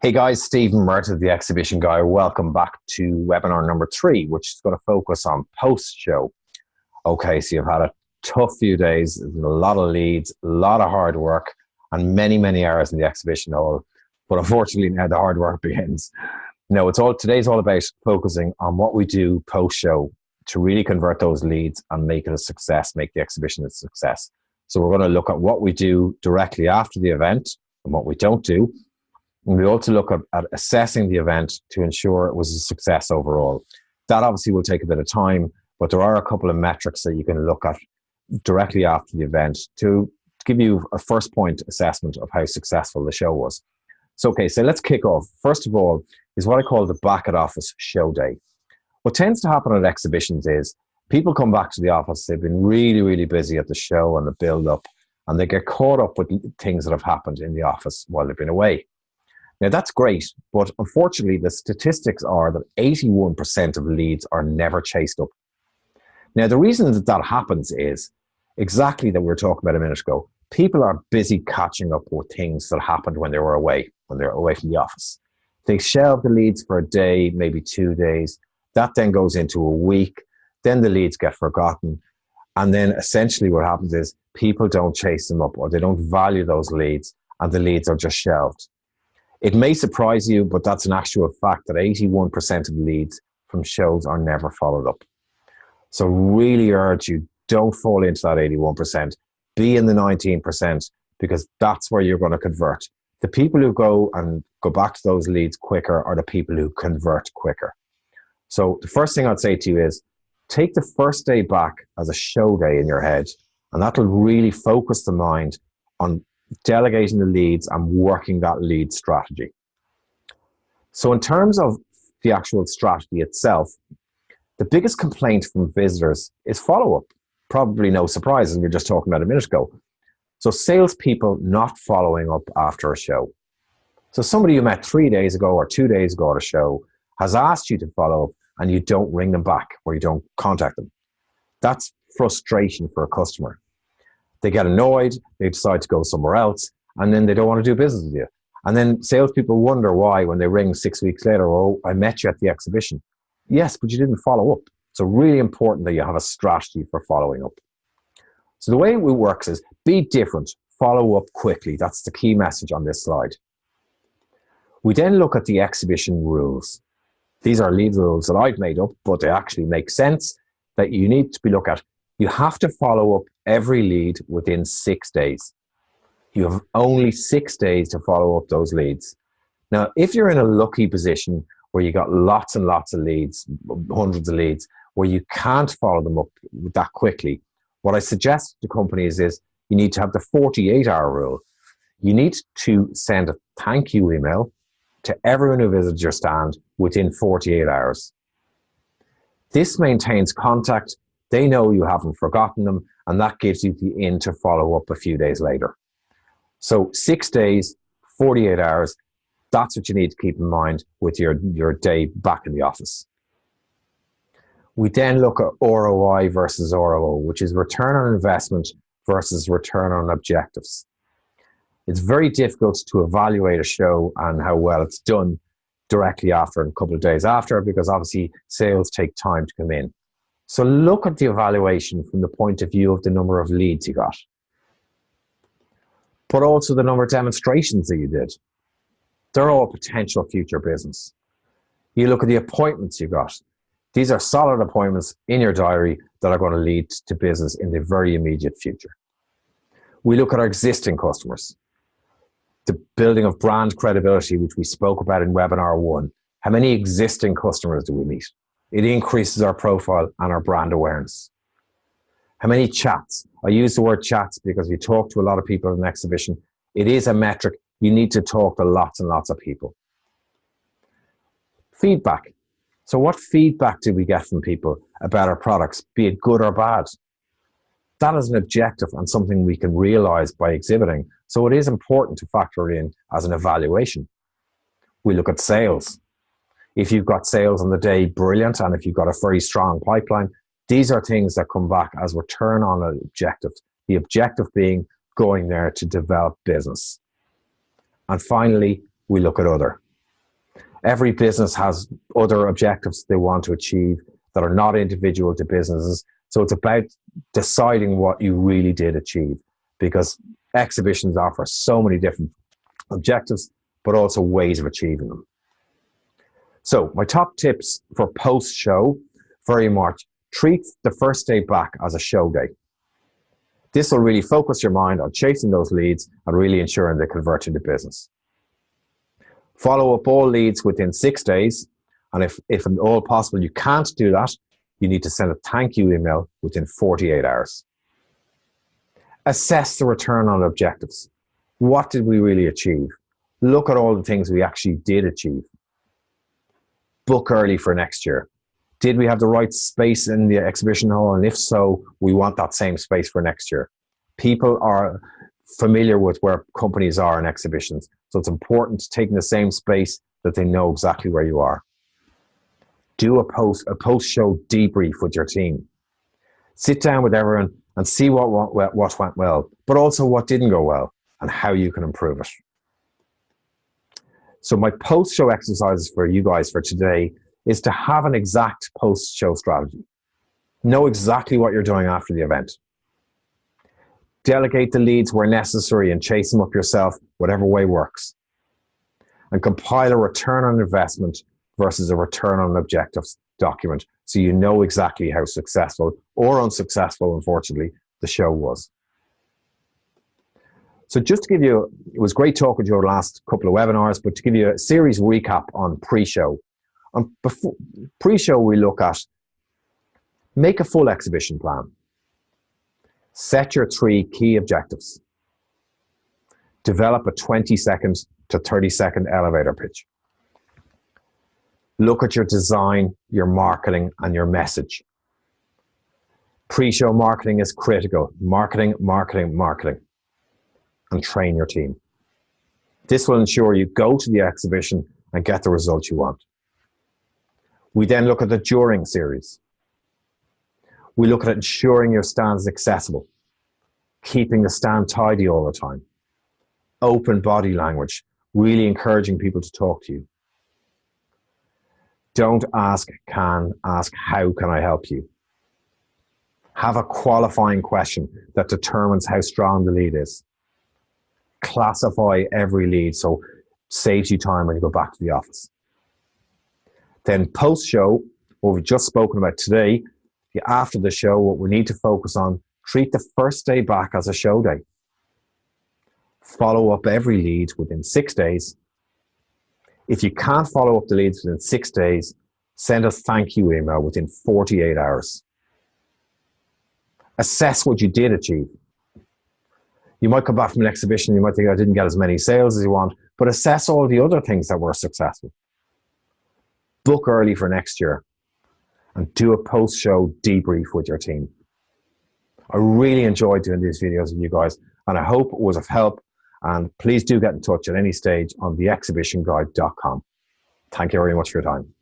Hey guys, Stephen Merton, the exhibition guy. Welcome back to webinar number 3, which is going to focus on post-show. Okay, so you've had a tough few days, a lot of leads, a lot of hard work, and many, many hours in the exhibition hall. But unfortunately, now the hard work begins. No, today's all about focusing on what we do post-show to really convert those leads and make it a success, make the exhibition a success. So we're going to look at what we do directly after the event and what we don't do. And we also look at assessing the event to ensure it was a success overall. That obviously will take a bit of time, but there are a couple of metrics that you can look at directly after the event to give you a first point assessment of how successful the show was. So let's kick off. First of all is what I call the back at office show day. What tends to happen at exhibitions is people come back to the office, they've been really, really busy at the show and the build up, and they get caught up with things that have happened in the office while they've been away. Now, that's great, but unfortunately, the statistics are that 81% of leads are never chased up. Now, the reason that happens is exactly that we were talking about a minute ago. People are busy catching up with things that happened when they were away, from the office. They shelve the leads for a day, maybe 2 days. That then goes into a week. Then the leads get forgotten. And then essentially what happens is people don't chase them up, or they don't value those leads, and the leads are just shelved. It may surprise you, but that's an actual fact that 81% of leads from shows are never followed up. So really urge you, don't fall into that 81%. Be in the 19%, because that's where you're going to convert. The people who go back to those leads quicker are the people who convert quicker. So the first thing I'd say to you is take the first day back as a show day in your head, and that'll really focus the mind on delegating the leads and working that lead strategy. So in terms of the actual strategy itself, the biggest complaint from visitors is follow-up. Probably no surprise, as we were just talking about a minute ago. So salespeople not following up after a show. So somebody you met 3 days ago or 2 days ago at a show has asked you to follow up and you don't ring them back or you don't contact them. That's frustration for a customer. They get annoyed, they decide to go somewhere else, and then they don't want to do business with you. And then salespeople wonder why when they ring 6 weeks later, oh, I met you at the exhibition. Yes, but you didn't follow up. So really important that you have a strategy for following up. So the way it works is be different, follow up quickly. That's the key message on this slide. We then look at the exhibition rules. These are lead rules that I've made up, but they actually make sense that you need to be looked at. You have to follow up every lead within 6 days. You have only 6 days to follow up those leads. Now, if you're in a lucky position where you got lots and lots of leads, hundreds of leads, where you can't follow them up that quickly, what I suggest to companies is you need to have the 48-hour rule. You need to send a thank you email to everyone who visits your stand within 48 hours. This maintains contact. They know you haven't forgotten them, and that gives you the in to follow up a few days later. So 6 days, 48 hours, that's what you need to keep in mind with your day back in the office. We then look at ROI versus ROO, which is return on investment versus return on objectives. It's very difficult to evaluate a show and how well it's done directly after and a couple of days after, because obviously sales take time to come in. So look at the evaluation from the point of view of the number of leads you got, but also the number of demonstrations that you did. They're all potential future business. You look at the appointments you got. These are solid appointments in your diary that are going to lead to business in the very immediate future. We look at our existing customers. The building of brand credibility, which we spoke about in webinar 1. How many existing customers do we meet? It increases our profile and our brand awareness. How many chats? I use the word chats because you talk to a lot of people in an exhibition. It is a metric. You need to talk to lots and lots of people. Feedback. So what feedback do we get from people about our products, be it good or bad? That is an objective and something we can realize by exhibiting. So it is important to factor in as an evaluation. We look at sales. If you've got sales on the day, brilliant. And if you've got a very strong pipeline, these are things that come back as return on an objective. The objective being going there to develop business. And finally, we look at other. Every business has other objectives they want to achieve that are not individual to businesses. So it's about deciding what you really did achieve, because exhibitions offer so many different objectives, but also ways of achieving them. So my top tips for post-show, very much treat the first day back as a show day. This will really focus your mind on chasing those leads and really ensuring they convert into business. Follow up all leads within 6 days. And if at all possible you can't do that, you need to send a thank you email within 48 hours. Assess the return on objectives. What did we really achieve? Look at all the things we actually did achieve. Book early for next year. Did we have the right space in the exhibition hall? And if so, we want that same space for next year. People are familiar with where companies are in exhibitions, so it's important to take in the same space that they know exactly where you are. Do a post-show debrief with your team. Sit down with everyone and see what went well, but also what didn't go well and how you can improve it. So my post-show exercises for you guys for today is to have an exact post-show strategy. Know exactly what you're doing after the event. Delegate the leads where necessary and chase them up yourself, whatever way works. And compile a return on investment versus a return on objectives document, so you know exactly how successful or unsuccessful, unfortunately, the show was. So just to give you, it was great talking to you over the last couple of webinars, but to give you a series recap on pre-show. Before pre-show, we look at make a full exhibition plan. Set your 3 key objectives. Develop a 20-second to 30-second elevator pitch. Look at your design, your marketing, and your message. Pre-show marketing is critical. Marketing, marketing, marketing. And train your team. This will ensure you go to the exhibition and get the results you want. We then look at the during series. We look at ensuring your stand is accessible, keeping the stand tidy all the time, open body language, really encouraging people to talk to you. Don't ask can, ask how can I help you? Have a qualifying question that determines how strong the lead is. Classify every lead so saves you time when you go back to the office. Then post-show, what we've just spoken about today, after the show, what we need to focus on, treat the first day back as a show day. Follow up every lead within 6 days. If you can't follow up the leads within 6 days, send a thank you email within 48 hours. Assess what you did achieve. You might come back from an exhibition, you might think I didn't get as many sales as you want, but assess all the other things that were successful. Book early for next year and do a post-show debrief with your team. I really enjoyed doing these videos with you guys, and I hope it was of help. And please do get in touch at any stage on theexhibitionguide.com. Thank you very much for your time.